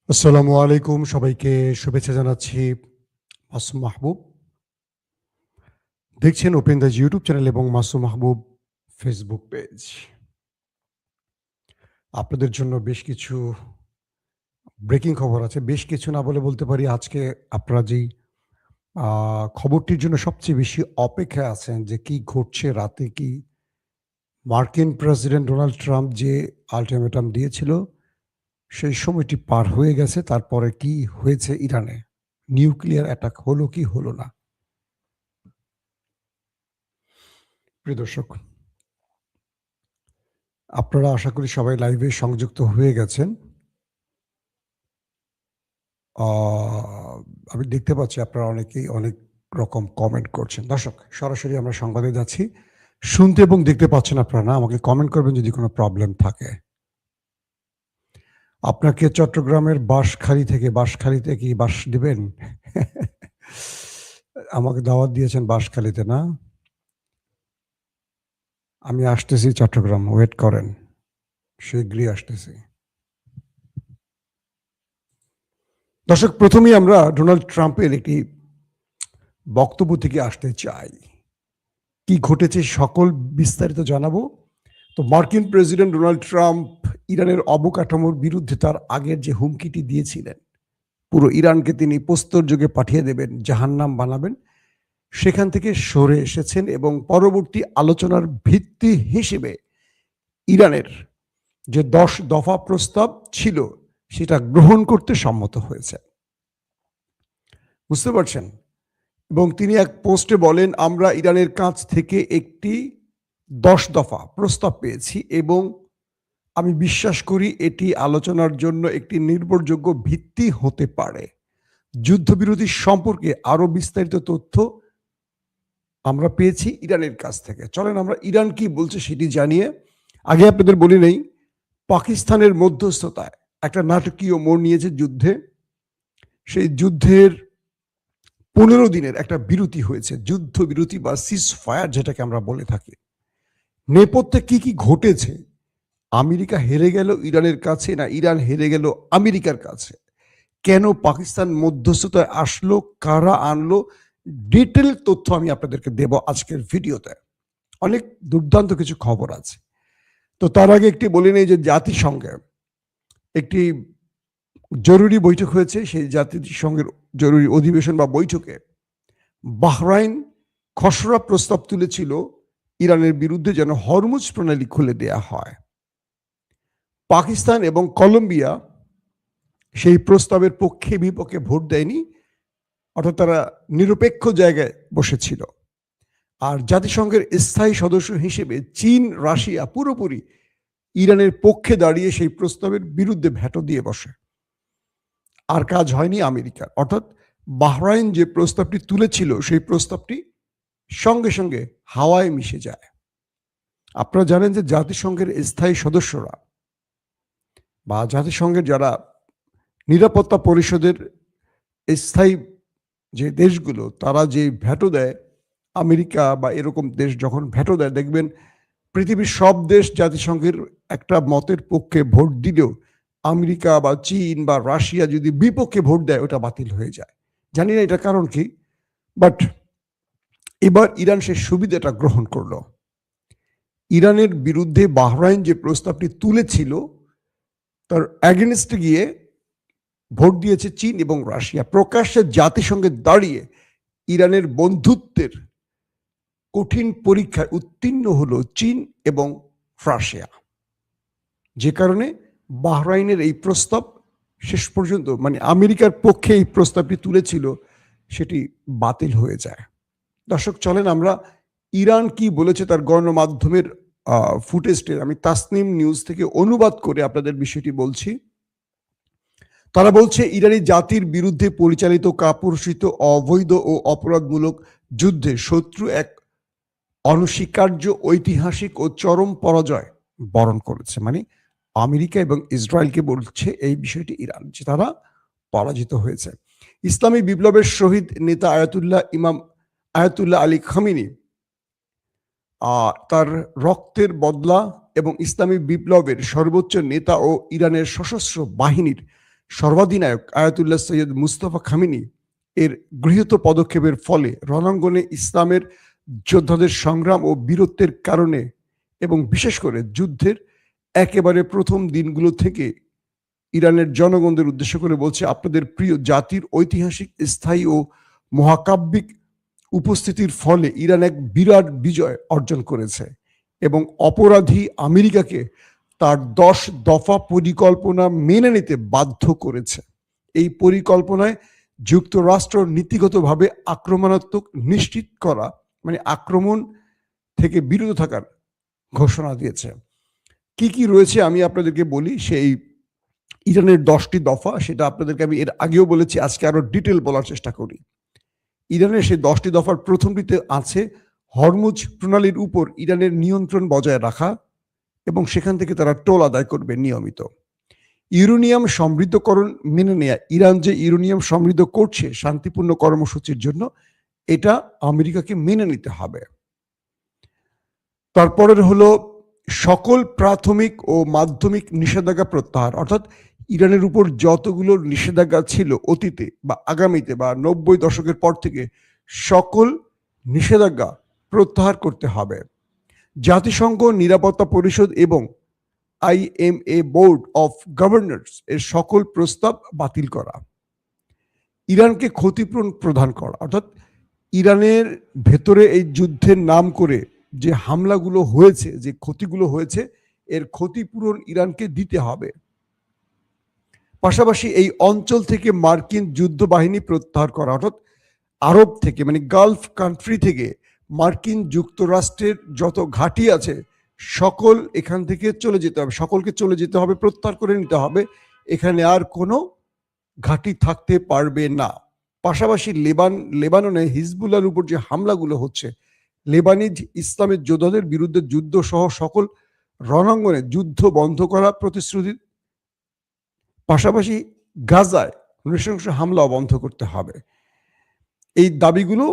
আসসালামু আলাইকুম, সবাইকে শুভেচ্ছা জানাচ্ছি। মাসুম মাহবুব দেখছেন ওপেন দ্য ইউটিউব চ্যানেল এবং মাসুম মাহবুব ফেসবুক পেজ। আপনাদের জন্য বেশ কিছু ব্রেকিং খবর আছে। বেশ কিছু না বলে বলতে পারি, আজকে আপনারা যেই খবরটির জন্য সবচেয়ে বেশি অপেক্ষায় আছেন যে কি ঘটছে রাতে, কি মার্কিন প্রেসিডেন্ট ডোনাল্ড ট্রাম্প যে আল্টিমেটাম দিয়েছিল সেই সময়টি পার হয়ে গেছে। তারপরে কি হয়েছে ইরানে? নিউক্লিয়ার অ্যাটাক হলো কি হলো না? প্রিয় দর্শক, আপনারা আশা করি সবাই লাইভে সংযুক্ত হয়ে গেছেন। আ আমি দেখতে পাচ্ছি আপনারা অনেকেই অনেক রকম কমেন্ট করছেন। দর্শক, সরাসরি আমরা সংবাদে যাচ্ছি। শুনতে এবং দেখতে পাচ্ছেন আপনারা না? আমাকে কমেন্ট করবেন যদি কোনো প্রবলেম থাকে। আপনাকে চট্টগ্রামের বাঁশখালীতে কি বাঁশ দিবেন? আমাকে দাওয়াত দিয়েছেন বাঁশখালীতে না? আমি আসতেছি চট্টগ্রাম, ওয়েট করেন। শীঘ্রই আসতেছি। দর্শক, প্রথমেই আমরা ডোনাল্ড ট্রাম্পের একটি বক্তব্য থেকে আসতে চাই। কি ঘটেছে সকল বিস্তারিত জানাবো। তো মার্কিন প্রেসিডেন্ট ডোনাল্ড ট্রাম্প ইরানের অবকাঠামোর বিরুদ্ধে তার আগের যে হুমকিটি দিয়েছিলেন, পুরো ইরানকে তিনি প্রস্তর যুগে পাঠিয়ে দেবেন, জাহান্নাম বানাবেন, সেখান থেকে সরে এসেছেন এবং পরবর্তী আলোচনার ভিত্তি হিসেবে ইরানের যে 10 দফা প্রস্তাব ছিল সেটা গ্রহণ করতে সম্মত হয়েছে। বুঝতে পারছেন? এবং তিনি এক পোস্টে বলেন, আমরা ইরানের কাছ থেকে একটি 10 দফা প্রস্তাব পেয়েছি এবং আমি বিশ্বাস করি এটি আলোচনার জন্য একটি নির্ভরযোগ্য ভিত্তি হতে পারে। যুদ্ধবিরতি সম্পর্কে আরো বিস্তারিত তথ্য আমরা পেয়েছি ইরানের কাছ থেকে। চলেন আমরা ইরান কি বলছে সেটি জানিয়ে আগে আপনাদের বলি নেই, পাকিস্তানের মধ্যস্থতায় একটা নাটকীয় মোড় নিয়েছে যুদ্ধে। সেই যুদ্ধের 15 দিনের একটা বিরতি হয়েছে, যুদ্ধবিরতি বা সিজ ফায়ার যেটাকে আমরা বলে থাকি। নেপথ্যে কি ঘটেছে? আমেরিকা হেরে গেল ইরানের কাছে, না ইরান হেরে গেল আমেরিকার কাছে? কেন পাকিস্তান মধ্যস্থতায় আসলো, কারা আনলো, ডিটেল তথ্য আমি আপনাদেরকে দেব আজকের ভিডিওতে। অনেক দুর্দান্ত কিছু খবর আছে। তো তার আগে একটি বলে নেই যে জাতিসংঘে একটি জরুরি বৈঠক হয়েছে। সেই জাতিসংঘের জরুরি অধিবেশন বা বৈঠকে বাহরাইন খসড়া প্রস্তাব তুলেছিল ইরানের বিরুদ্ধে যেন হরমুজ প্রণালী খুলে দেয়া হয়। পাকিস্তান এবং কলম্বিয়া সেই প্রস্তাবের পক্ষে বিপক্ষে ভোট দেয়নি, অর্থাৎ তারা নিরপেক্ষ জায়গায় বসেছিল। আর জাতিসংঘের স্থায়ী সদস্য হিসেবে চীন, রাশিয়া পুরোপুরি ইরানের পক্ষে দাঁড়িয়ে সেই প্রস্তাবের বিরুদ্ধে ভেটো দিয়ে বসে। আর কাজ হয়নি আমেরিকার, অর্থাৎ বাহরাইন যে প্রস্তাবটি তুলেছিল সেই প্রস্তাবটি সঙ্গে সঙ্গে হাওয়ায় মিশে যায়। আপনারা জানেন যে জাতিসংঘের স্থায়ী সদস্যরা বা জাতিসংঘের যারা নিরাপত্তা পরিষদের স্থায়ী যে দেশগুলো, তারা যে ভেটো দেয়, আমেরিকা বা এরকম দেশ যখন ভেটো দেয়, দেখবেন পৃথিবীর সব দেশ জাতিসংঘের একটা মতের পক্ষে ভোট দিলেও আমেরিকা বা চীন বা রাশিয়া যদি বিপক্ষে ভোট দেয় ওটা বাতিল হয়ে যায়। জানি না এটা কারণ কি, বাট এবার ইরান সে সুবিধাটা গ্রহণ করলো। ইরানের বিরুদ্ধে বাহরাইন যে প্রস্তাবটি তুলেছিল তার অ্যাগেনস্টে গিয়ে ভোট দিয়েছে চীন এবং রাশিয়া। প্রকাশ্যে জাতিসংঘে দাঁড়িয়ে ইরানের বন্ধুত্বের কঠিন পরীক্ষায় উত্তীর্ণ হলো চীন এবং রাশিয়া, যে কারণে বাহরাইনের এই প্রস্তাব শেষ পর্যন্ত, মানে আমেরিকার পক্ষে এই প্রস্তাবটি তুলেছিল, সেটি বাতিল হয়ে যায়। দর্শক, চলেন আমরা ইরান কি বলেছে তার গণমাধ্যমের ফুটেজটির আমি তাসনিম নিউজ থেকে অনুবাদ করে আপনাদের বিষয়টি বলছি। তারা বলছে, ইরানি জাতির বিরুদ্ধে পরিচালিত কাপুরুষিত অবৈধ ও অপরাধমূলক যুদ্ধে শত্রু এক অনস্বীকার্য ঐতিহাসিক ও চরম পরাজয় বরণ করেছে। মানে আমেরিকা এবং ইসরায়েলকে বলছে এই বিষয়টি ইরান, যে তারা পরাজিত হয়েছে। ইসলামী বিপ্লবের শহীদ নেতা আয়াতুল্লাহ আলী খামিনি তার রক্তের বদলা এবং ইসলামী বিপ্লবের সর্বোচ্চ নেতা ও ইরানের সশস্ত্র বাহিনীর সর্বাধিনায়ক আয়াতুল্লাহ সৈয়দ মুস্তফা খামেনি এর গৃহীত পদক্ষেপের ফলে রণাঙ্গনে ইসলামের যোদ্ধাদের সংগ্রাম ও বীরত্বের কারণে এবং বিশেষ করে যুদ্ধের একেবারে প্রথম দিনগুলো থেকে ইরানের জনগণদের উদ্দেশ্য করে বলছে, আপনাদের প্রিয় জাতির ঐতিহাসিক, স্থায়ী ও মহাকাব্যিক উপস্থিতির ফলে ইরান এক বিরাট বিজয় অর্জন করেছে এবং অপরাধী আমেরিকাকে তার 10 দফা পরিকল্পনা মেনে নিতে বাধ্য করেছে। এই পরিকল্পনায় যুক্তরাষ্ট্র নীতিগতভাবে আক্রমণাত্মক নিশ্চিত করা, মানে আক্রমণ থেকে বিরত থাকার ঘোষণা দিয়েছে। কি কি রয়েছে আমি আপনাদেরকে বলি। সেই ইরানের 10টি দফা, সেটা আপনাদেরকে আমি এর আগেও বলেছি, আজকে আরো ডিটেল বলার চেষ্টা করি। ইরানের সেই 10টি দফার প্রথমটিতে আছে হরমুজ প্রণালীর উপর ইরানের নিয়ন্ত্রণ বজায় রাখা এবং সেখান থেকে তারা টোল আদায় করবে নিয়মিত। ইউরেনিয়াম সমৃদ্ধকরণ মেনে নেয়া, ইরান যে ইউরেনিয়াম সমৃদ্ধ করছে শান্তিপূর্ণ কর্মসূচির জন্য, এটা আমেরিকাকে মেনে নিতে হবে। তারপরের হলো সকল প্রাথমিক ও মাধ্যমিক নিষেধাজ্ঞা প্রত্যাহার, অর্থাৎ ইরানের উপর যতগুলো নিষেধাজ্ঞা ছিল অতীতে বা আগামীতে বা 90 দশকের পর থেকে সকল নিষেধাজ্ঞা প্রত্যাহার করতে হবে। জাতিসংঘ নিরাপত্তা পরিষদ এবং IMA বোর্ড অফ গভর্নর্স এর সকল প্রস্তাব বাতিল করা। ইরানকে ক্ষতিপূরণ প্রদান করা, অর্থাৎ ইরানের ভেতরে এই যুদ্ধের নাম করে যে হামলাগুলো হয়েছে, যে ক্ষতিগুলো হয়েছে, এর ক্ষতিপূরণ ইরানকে দিতে হবে। পাশাপাশি এই অঞ্চল থেকে মার্কিন যুদ্ধ বাহিনী প্রত্যাহার করা, অর্থাৎ আরব থেকে, মানে গালফ কান্ট্রি থেকে মার্কিন যুক্তরাষ্ট্রের যত ঘাঁটি আছে সকল এখান থেকে চলে যেতে হবে, সকলকে চলে যেতে হবে, প্রত্যাহার করে নিতে হবে। এখানে আর কোনো ঘাঁটি থাকতে পারবে না। পাশাপাশি লেবাননে হিজবুল্লাহর উপর যে হামলাগুলো হচ্ছে, লেবানিজ ইসলামের যোদ্ধাদের বিরুদ্ধে যুদ্ধ সহ সকল রণাঙ্গনে যুদ্ধ বন্ধ করা প্রতিশ্রুতি, পাশাপাশি গাজায় নৃশংস হামলা বন্ধ করতে হবে। এই দাবিগুলো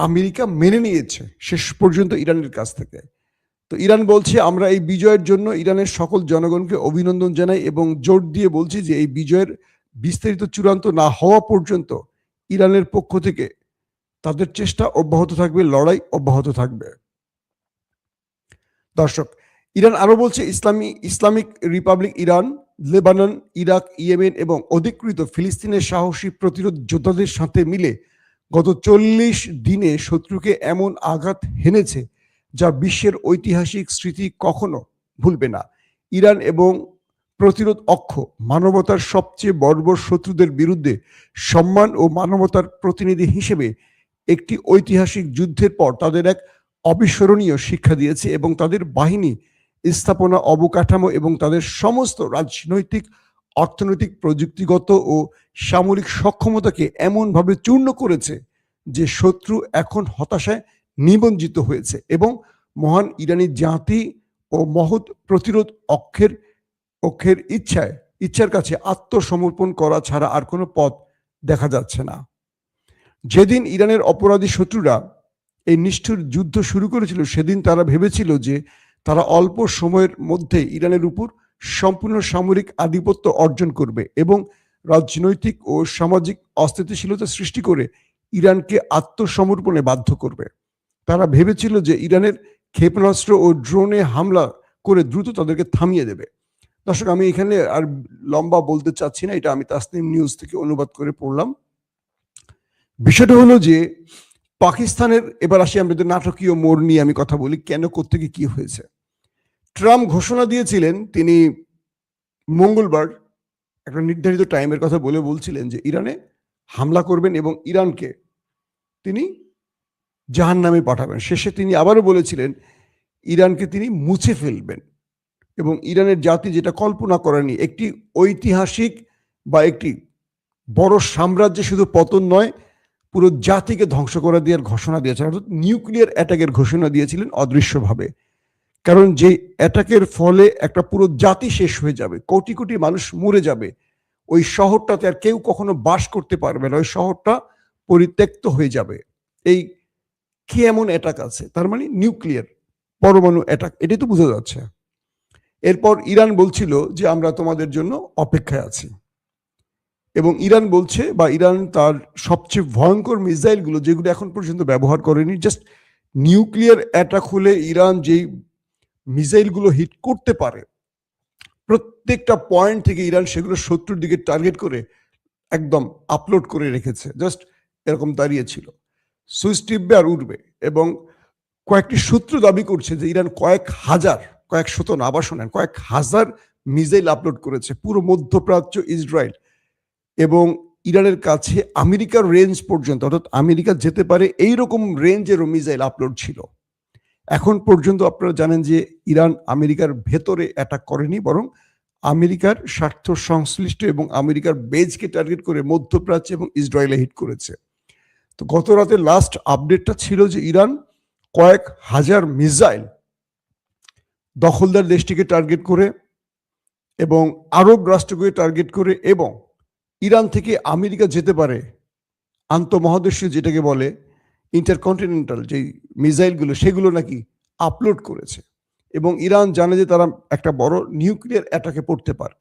আমেরিকা মেনে নিয়েছে শেষ পর্যন্ত ইরানের কাছ থেকে। তো ইরান বলছে, আমরা এই বিজয়ের জন্য ইরানের সকল জনগণকে অভিনন্দন জানাই এবং জোর দিয়ে বলছি যে এই বিজয়ের বিস্তারিত চূড়ান্ত না হওয়া পর্যন্ত ইরানের পক্ষ থেকে তাদের চেষ্টা অব্যাহত থাকবে, লড়াই অব্যাহত থাকবে। দর্শক, ইরান আরো বলছে, Islamic Republic Iran, Lebanon, Iraq, Yemen এবং অধিকৃত ফিলিস্তিনের সাহসী প্রতিরোধ যোদ্ধাদের সাথে মিলে গত 40 দিনে শত্রুকে এমন আঘাত হেনেছে যা বিশ্বের ঐতিহাসিক স্মৃতি কখনো ভুলবে না। ইরান এবং প্রতিরোধ অক্ষ মানবতার সবচেয়ে বর্বর শত্রুদের বিরুদ্ধে সম্মান ও মানবতার প্রতিনিধি হিসেবে একটি ঐতিহাসিক যুদ্ধের পর তাদের এক অবিস্মরণীয় শিক্ষা দিয়েছে এবং তাদের বাহিনী, স্থাপনা, অবকাঠামো এবং তাদের সমস্ত রাজনৈতিক, অর্থনৈতিক, প্রযুক্তিগত ও সামরিক সক্ষমতাকে এমনভাবে চূর্ণ করেছে যে শত্রু এখন হতাশায় নিমজ্জিত হয়েছে এবং মহান ইরানি জাতি ও মহৎ প্রতিরোধ অক্ষের ইচ্ছার কাছে আত্মসমর্পণ করা ছাড়া আর কোনো পথ দেখা যাচ্ছে না। যেদিন ইরানের অপরাধী শত্রুরা এই নিষ্ঠুর যুদ্ধ শুরু করেছিল, সেদিন তারা ভেবেছিল যে তারা অল্প সময়ের মধ্যে ইরানের উপর সম্পূর্ণ সামরিক আধিপত্য অর্জন করবে এবং রাজনৈতিক ও সামাজিক অস্থিতিশীলতা সৃষ্টি করে ইরানকে আত্মসমর্পণে বাধ্য করবে। তারা ভেবেছিল যে ইরানের ক্ষেপণাস্ত্র ও ড্রোনে হামলা করে দ্রুত তাদেরকে থামিয়ে দেবে। দর্শক, আমি এখানে আর লম্বা বলতে চাচ্ছি না, এটা আমি তাসনিম নিউজ থেকে অনুবাদ করে পড়লাম। বিষয়টা হলো যে পাকিস্তানের, এবার আসি আমাদের নাটকীয় মোড় নিয়ে আমি কথা বলি, কেন, কোত্থেকে কি হয়েছে। ট্রাম্প ঘোষণা দিয়েছিলেন, তিনি মঙ্গলবার একটা নির্ধারিত টাইমের কথা বলছিলেন যে ইরানে হামলা করবেন এবং ইরানকে তিনি জাহান্নামে পাঠাবেন। শেষে তিনি আবারও বলেছিলেন ইরানকে তিনি মুছে ফেলবেন এবং ইরানের জাতি যেটা কল্পনা করেনি, একটি ঐতিহাসিক বা একটি বড় সাম্রাজ্যে শুধু পতন নয়, পুরো জাতিকে ধ্বংস করে দেওয়ার ঘোষণা দিয়েছেন, অর্থাৎ নিউক্লিয়ার অ্যাটাকের ঘোষণা দিয়েছিলেন অদৃশ্যভাবে। কারণ যে অ্যাটাকের ফলে একটা পুরো জাতি শেষ হয়ে যাবে, কোটি কোটি মানুষ মরে যাবে, ওই শহরটাতে আর কেউ কখনো বাস করতে পারবে না, ওই শহরটা পরিত্যক্ত হয়ে যাবে। এই কি এমন অ্যাটাক আছে, তার মানে নিউক্লিয়ার পরমাণু অ্যাটাক, এটাই তো বোঝা যাচ্ছে। এরপর ইরান বলছিল যে আমরা তোমাদের জন্য অপেক্ষায় আছি। এবং ইরান বলছে, বা ইরান তার সবচেয়ে ভয়ঙ্কর মিসাইলগুলো যেগুলো এখন পর্যন্ত ব্যবহার করেনি, জাস্ট নিউক্লিয়ার অ্যাটাক হলে ইরান যেই মিসাইলগুলো হিট করতে পারে, প্রত্যেকটা পয়েন্ট থেকে ইরান সেগুলো শত্রুর দিকে টার্গেট করে একদম আপলোড করে রেখেছে। জাস্ট এরকম দাঁড়িয়েছিল, সুইচ টিপবে আর উঠবে। এবং কয়েকটি সূত্র দাবি করছে যে ইরান কয়েক শত না, আবার শোনেন, কয়েক হাজার মিসাইল আপলোড করেছে পুরো মধ্যপ্রাচ্য, ইসরায়েল এবং ইরানের কাছে আমেরিকার রেঞ্জ পর্যন্ত, অর্থাৎ আমেরিকা যেতে পারে এইরকম রেঞ্জেরও মিসাইল আপলোড ছিল। এখন পর্যন্ত আপনারা জানেন যে ইরান আমেরিকার ভেতরে অ্যাটাক করেনি, বরং আমেরিকার স্বার্থ সংশ্লিষ্ট এবং আমেরিকার বেজকে টার্গেট করে মধ্যপ্রাচ্য এবং ইসরায়েলে হিট করেছে। তো গত রাতে লাস্ট আপডেটটা ছিল যে ইরান কয়েক হাজার মিসাইল দখলদার দেশটিকে টার্গেট করে এবং আরব রাষ্ট্রকে টার্গেট করে, এবং ইরান থেকে আমেরিকা যেতে পারে আন্তঃমহাদেশীয় যেটাকে বলে ইন্টারকন্টিনেন্টাল যে মিসাইলগুলো, সেগুলো নাকি আপলোড করেছে। এবং ইরান জানে যে তারা একটা বড় নিউক্লিয়ার অ্যাটাকে পড়তে পারে।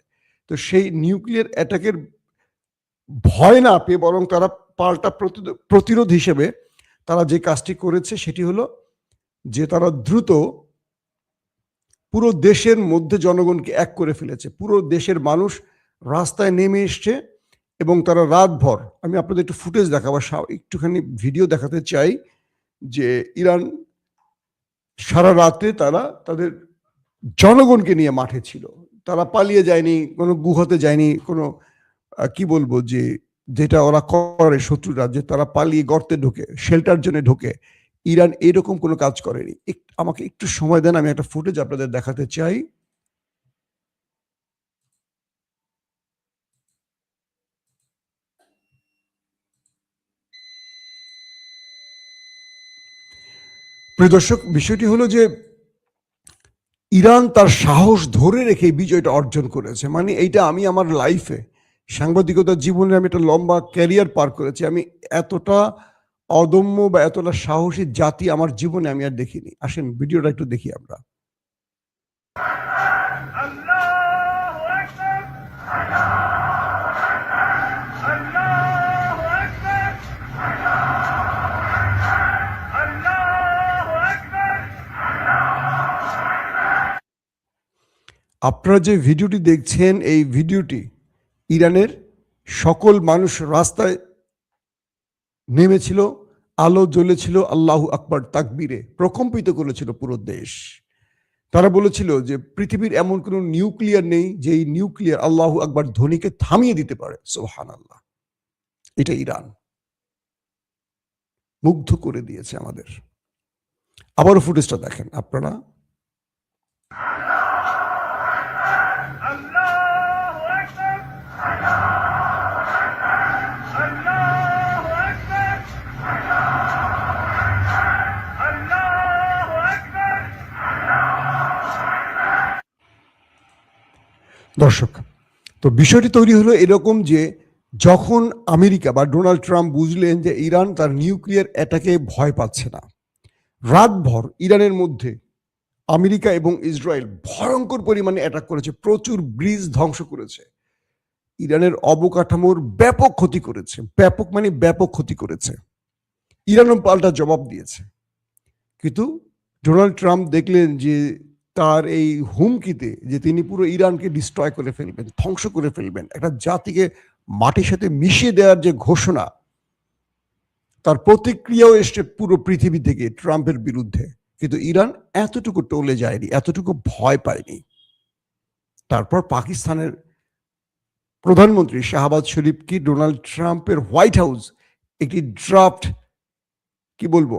তো সেই নিউক্লিয়ার অ্যাটাকের ভয় না পেয়ে বরং তারা পাল্টা প্রতিরোধ হিসেবে তারা যে কাজটি করেছে সেটি হলো যে তারা দ্রুত পুরো দেশের মধ্যে জনগণকে এক করে ফেলেছে। পুরো দেশের মানুষ রাস্তায় নেমে এসছে এবং তারা রাতভর, আমি আপনাদের একটু ফুটেজ দেখাবো, একটুখানি ভিডিও দেখাতে চাই যে ইরান সারা রাতে তারা তাদের জনগণকে নিয়ে মাঠে ছিল। তারা পালিয়ে যায়নি, কোনো গুহাতে যায়নি, কোনো কি বলবো যে যেটা ওরা করে শত্রুরা, যে তারা পালিয়ে গর্তে ঢোকে, শেল্টার জন্য ঢোকে। ইরান এরকম কোনো কাজ করেনি। আমাকে একটু সময় দেন, আমি একটা ফুটেজ আপনাদের দেখাতে চাই। প্রিয় দর্শক, বিষয়টি হলো যে ইরান তার সাহস ধরে রেখে বিজয়টা অর্জন করেছে। মানে এইটা আমি আমার লাইফে, সাংবাদিকতার জীবনে আমি একটা লম্বা ক্যারিয়ার পার করেছি, আমি এতটা অদম্য বা এতটা সাহসী জাতি আমার জীবনে আমি আর দেখিনি। আসেন ভিডিওটা একটু দেখি আমরা। আপনারা যে ভিডিওটি দেখছেন, এই ভিডিওটি ইরানের সকল মানুষ রাস্তায় নেমেছিল, আলো জ্বলেছিল, আল্লাহু আকবার তাকবীরে প্রকম্পিত করেছিল পুরো দেশ। তারা বলেছিল যে পৃথিবীর এমন কোনো নিউক্লিয়ার নেই যে এই নিউক্লিয়ার আল্লাহু আকবার ধ্বনিকে থামিয়ে দিতে পারে। সুবহানাল্লাহ। এটা ইরান মুগ্ধ করে দিয়েছে আমাদের। আবারও ফুটেজটা দেখেন আপনারা। দর্শক, তো বিষয়টি তৈরি হলো এরকম যে যখন আমেরিকা বা ডোনাল্ড ট্রাম্প বুঝলেন যে ইরান তার নিউক্লিয়ার অ্যাটাকে ভয় পাচ্ছে না, রাতভর ইরানের মধ্যে আমেরিকা এবং ইসরায়েল ভয়ঙ্কর পরিমাণে অ্যাটাক করেছে, প্রচুর ব্রিজ ধ্বংস করেছে, ইরানের অবকাঠামোর ব্যাপক ক্ষতি করেছে। ব্যাপক মানে ব্যাপক ক্ষতি করেছে। ইরানও পাল্টা জবাব দিয়েছে। কিন্তু ডোনাল্ড ট্রাম্প দেখলেন যে তার এই হুমকিতে যে তিনি পুরো ইরানকে ডিস্ট্রয় করে ফেলবেন, ধ্বংস করে ফেলবেন, একটা জাতিকে মাটির সাথে মিশিয়ে দেওয়ার যে ঘোষণা, তার প্রতিক্রিয়াও এসছে পুরো পৃথিবী থেকে ট্রাম্পের বিরুদ্ধে। কিন্তু ইরান এতটুকু টলে যায়নি, এতটুকু ভয় পায়নি। তারপর পাকিস্তানের প্রধানমন্ত্রী শাহবাজ শরীফ কি ডোনাল্ড ট্রাম্পের হোয়াইট হাউস একটি ড্রাফট কি বলবো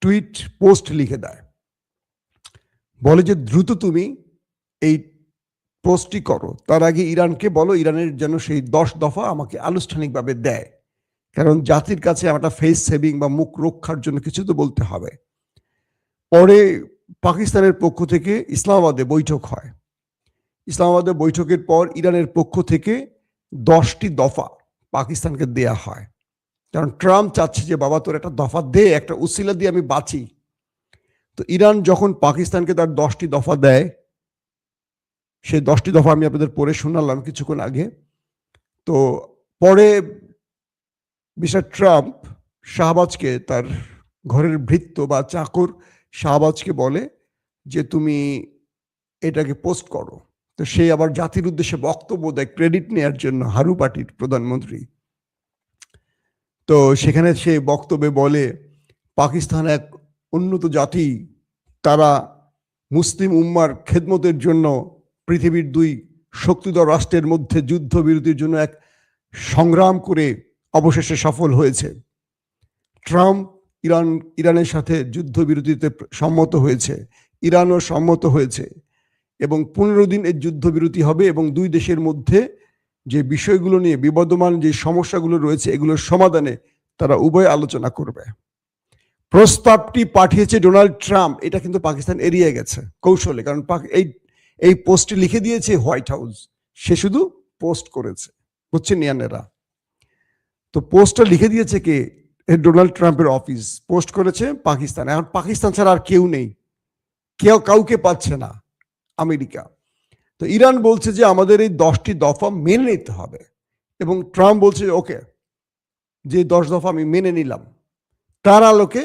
টুইট পোস্ট লিখে দেয়, বলে যে দ্রুত তুমি এই পোস্টটি করো, তার আগে ইরানকে বলো ইরানের যেন সেই 10 দফা আমাকে আনুষ্ঠানিকভাবে দেয়, কারণ জাতির কাছে একটা ফেস সেভিং বা মুখ রক্ষার জন্য কিছু তো বলতে হবে। পরে পাকিস্তানের পক্ষ থেকে ইসলামাবাদে বৈঠক হয়। ইসলামাবাদে বৈঠকের পর ইরানের পক্ষ থেকে 10টি দফা পাকিস্তানকে দেয়া হয়, কারণ ট্রাম্প চাচ্ছে যে বাবা তোর একটা দফা দে, একটা উসিলা দিয়ে আমি বাঁচি। তো ইরান যখন পাকিস্তানকে তার 10টি দফা দেয়, সেই 10টি দফা আমি আপনাদের পড়ে শোনালাম কিছুক্ষণ আগে, তো পরে মিস্টার ট্রাম্প শাহবাজকে, তার ঘরের ভৃত্য বা চাকর শাহবাজকে বলে যে তুমি এটাকে পোস্ট করো। তো সে আবার জাতির উদ্দেশ্যে বক্তব্য দেয় ক্রেডিট নেয়ার জন্য, হারু পার্টির প্রধানমন্ত্রী। তো সেখানে সে বক্তব্যে বলে পাকিস্তান এক উন্নত জাতি, তারা মুসলিম উম্মার খেদমতের জন্য পৃথিবীর দুই শক্তিধর রাষ্ট্রের মধ্যে যুদ্ধবিরতির জন্য এক সংগ্রাম করে অবশেষে সফল হয়েছে। ট্রাম্প ইরানের সাথে যুদ্ধবিরতিতে সম্মত হয়েছে, ইরানও সম্মত হয়েছে এবং 15 দিন এর যুদ্ধবিরতি হবে এবং দুই দেশের মধ্যে যে বিষয়গুলো নিয়ে বিবদমান যে সমস্যাগুলো রয়েছে এগুলোর সমাধানে তারা উভয় আলোচনা করবে। প্রস্তাবটি পাঠিয়েছে ডোনাল্ড ট্রাম্প, এটা কিন্তু পাকিস্তান এড়িয়ে গেছে কৌশলে, কারণ এই পোস্টটি লিখে দিয়েছে হোয়াইট হাউস, সে শুধু পোস্ট করেছে, বুঝছেন নিয়ানেরা। তো পোস্টটা লিখে দিয়েছে কে? ডোনাল্ড ট্রাম্পের অফিস পোস্ট করেছে পাকিস্তান। এখন পাকিস্তান ছাড়া আর কেউ নেই, কাউকে পাচ্ছে না আমেরিকা। তো ইরান বলছে যে আমাদের এই 10টি দফা মেনে নিতে হবে এবং ট্রাম্প বলছে ওকে, যে 10 দফা আমি মেনে নিলাম, তার আলোকে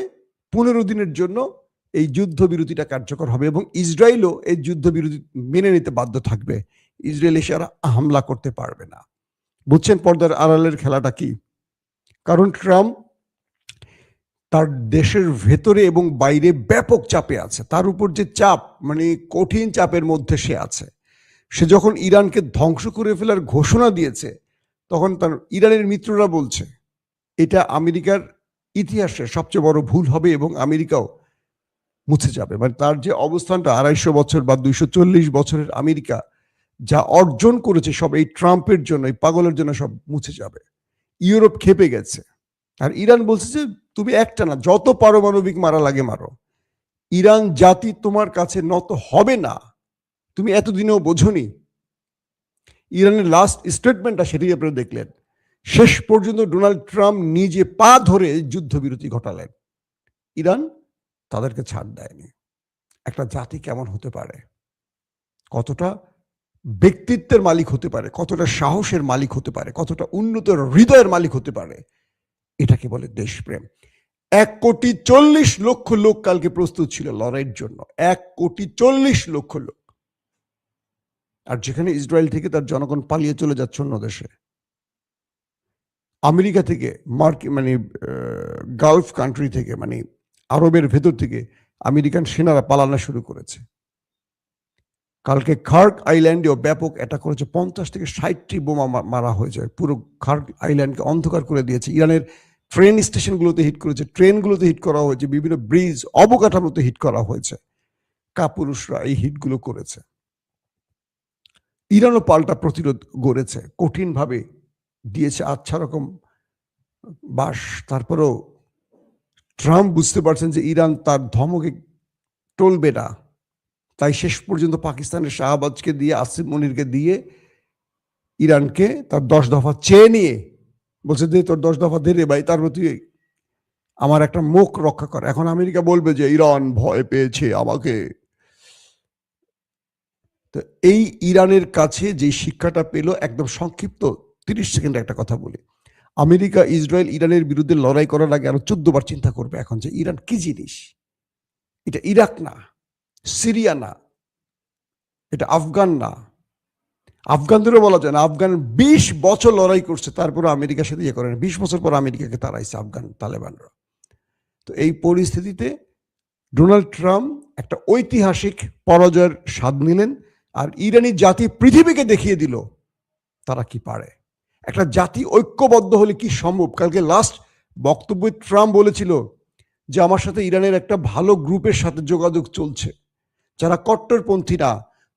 15 দিনের জন্য এই যুদ্ধবিরতিটা কার্যকর হবে এবং ইসরায়েলও এই যুদ্ধবিরতি মেনে নিতে বাধ্য থাকবে। ইসরায়েল এসে আর হামলা করতে পারবে না। বুঝছেন পর্দার আড়ালের খেলাটা কি? কারণ ট্রাম্প তার দেশের ভেতরে এবং বাইরে ব্যাপক চাপে আছে, তার উপর যে চাপ, মানে কঠিন চাপের মধ্যে সে আছে। সে যখন ইরানকে ধ্বংস করে ফেলার ঘোষণা দিয়েছে তখন তার ইরানের মিত্ররা বলছে এটা আমেরিকার ইতিহাসে সবচেয়ে বড় ভুল হবে এবং আমেরিকাও মুছে যাবে। মানে তার যে অবস্থানটা 250 বছর বা 240 বছরের আমেরিকা যা অর্জন করেছে সব এই ট্রাম্পের জন্য, এই পাগলের জন্য সব মুছে যাবে। ইউরোপ খেপে গেছে। আর ইরান বলছে যে তুমি একটা না, যত পারমাণবিক মারা লাগে মারো, ইরান জাতি তোমার কাছে নত হবে না, তুমি এতদিনেও বোঝনি। ইরানের লাস্ট স্টেটমেন্টটা সেটাই আপনারা দেখলেন। শেষ পর্যন্ত ডোনাল্ড ট্রাম্প নিজে পা ধরে যুদ্ধবিরতি ঘটালেন। ইরান তাদেরকে ছাড় দেয়নি। একটা জাতি কেমন হতে পারে, কতটা ব্যক্তিত্বের মালিক হতে পারে, কতটা সাহসের মালিক হতে পারে, কতটা উন্নত হৃদয়ের মালিক হতে পারে, এটাকে বলে দেশপ্রেম। 1,40,00,000 লোক কালকে প্রস্তুত ছিল লড়াইয়ের জন্য, 1,40,00,000 লোক। আর যেখানে ইসরায়েল থেকে তার জনগণ পালিয়ে চলে যাচ্ছে অন্য দেশে, আমেরিকা থেকে, মানে গালফ কান্ট্রি থেকে, মানে আরবের ভেতর থেকে আমেরিকান সেনারা পালানো শুরু করেছে। কালকে খার্ক আইল্যান্ডেও ব্যাপক অ্যাটাক করেছে, 50 থেকে 60টি বোমা মারা হয়েছে, পুরো খার্ক আইল্যান্ডকে অন্ধকার করে দিয়েছে। ইরানের ট্রেন স্টেশনগুলোতে হিট করেছে, ট্রেনগুলোতে হিট করা হয়েছে, বিভিন্ন ব্রিজ অবকাঠামোতে হিট করা হয়েছে। কাপুরুষরা এই হিটগুলো করেছে। ইরানও পাল্টা প্রতিরোধ গড়েছে, কঠিনভাবে দিয়েছে আচ্ছা রকম বাস। তারপরেও ট্রাম্প বুঝতে পারছেন যে ইরান তার ধমকে টলবে না, তাই শেষ পর্যন্ত পাকিস্তানের শাহবাজকে দিয়ে, আসিফ মনিরকে দিয়ে ইরানকে তার 10 দফা চেয়ে নিয়ে বলছে যে তোর 10 দফা দে রে ভাই, তার প্রতি আমার একটা মুখ রক্ষা কর। এখন আমেরিকা বলবে যে ইরান ভয় পেয়েছে আমাকে। তো এই ইরানের কাছে যে শিক্ষাটা পেল, একদম সংক্ষিপ্ত 30 সেকেন্ডে একটা কথা বলি। আমেরিকা, ইসরায়েল ইরানের বিরুদ্ধে লড়াই করার আগে আরো 14 বার চিন্তা করবে এখন যে ইরান কি জিনিস। এটা ইরাক না, সিরিয়া না, এটা আফগান না। আফগানদেরও বলা যায় না, আফগান 20 বছর লড়াই করছে, তারপরে আমেরিকার সাথে ইয়ে করে না। 20 বছর পর আমেরিকাকে তাড়াইছে আফগান তালেবানরা। তো এই পরিস্থিতিতে ডোনাল্ড ট্রাম্প একটা ঐতিহাসিক পরাজয়ের স্বাদ নিলেন। আর ইরানি জাতি পৃথিবীকে দেখিয়ে দিল তারা কি পারে। একটা জাতি ঐক্যবদ্ধ হলে কি সম্ভব। কালকে লাস্ট বক্তব্যে ট্রাম্প বলেছিল যে আমার সাথে ইরানের একটা ভালো গ্রুপের সাথে যোগাযোগ চলছে, যারা কট্টরপন্থী না।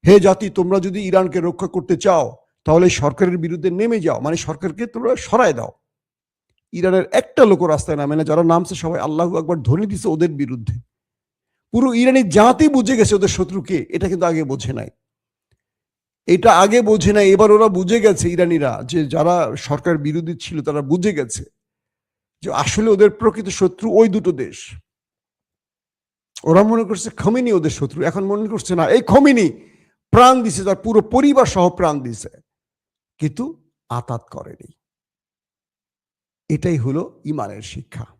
হে জাতি, তোমরা যদি ইরানকে রক্ষা করতে চাও তাহলে সরকারের বিরুদ্ধে নেমে যাও, মানে সরকারকে তোমরা সরায় দাও। ইরানের একটা লোক রাস্তায় নামে না, যারা নামছে সবাই আল্লাহু আকবার ধ্বনি দিছে ওদের বিরুদ্ধে। পুরো ইরানি জাতি বুঝে গেছে ওদের শত্রুকে, এটা কিন্তু আগে বোঝে নাই। এটা আগে বোঝে নাই, এবার ওরা বুঝে গেছে ইরানিরা, যে যারা সরকার বিরোধী ছিল তারা বুঝে গেছে যে আসলে ওদের প্রকৃত শত্রু ওই দুটো দেশ। ওরা মনে করছে খমেনি ওদের শত্রু, এখন মনে করছে না এই খমেনি প্রাণ দিছে, তার পুরো পরিবার সহ প্রাণ দিছে। কিন্তু আতাত করেনি। এটাই হলো ইমানের শিক্ষা।